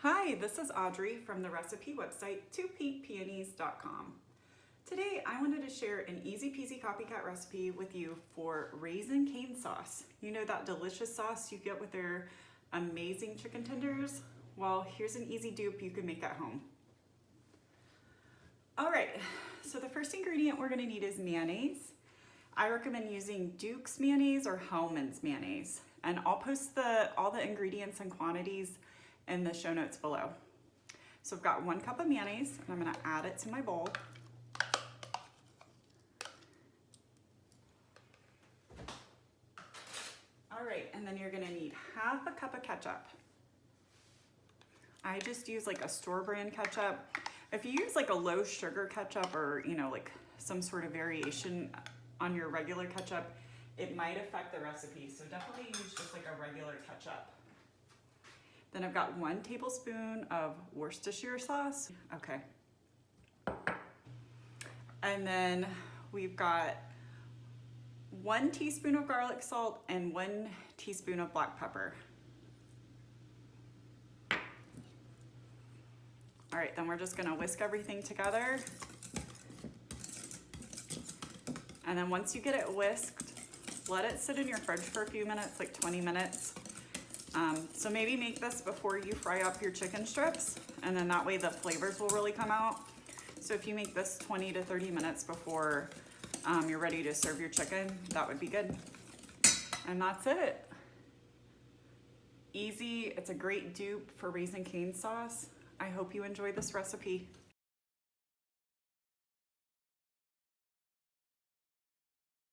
Hi, this is Audrey from the recipe website 2pinkpeonies.com. Today I wanted to share an easy peasy copycat recipe with you for raisin cane sauce. You know that delicious sauce you get with their amazing chicken tenders? Well, here's an easy dupe you can make at home. All right, so the first ingredient we're gonna need is mayonnaise. I recommend using Duke's mayonnaise or Hellman's mayonnaise. And I'll post all the ingredients and quantities in the show notes below. So I've got 1 cup of mayonnaise and I'm gonna add it to my bowl. All right, and then you're gonna need 1/2 cup of ketchup. I just use like a store brand ketchup. If you use like a low sugar ketchup or like some sort of variation on your regular ketchup, it might affect the recipe. So definitely use just like a regular ketchup. Then I've got 1 tablespoon of Worcestershire sauce. Okay. And then we've got 1 teaspoon of garlic salt and 1 teaspoon of black pepper. All right, then we're just gonna whisk everything together. And then once you get it whisked, let it sit in your fridge for a few minutes, like 20 minutes. So maybe make this before you fry up your chicken strips, and then that way the flavors will really come out. So if you make this 20 to 30 minutes before you're ready to serve your chicken, that would be good. And that's it. Easy, it's a great dupe for raisin cane sauce. I hope you enjoy this recipe.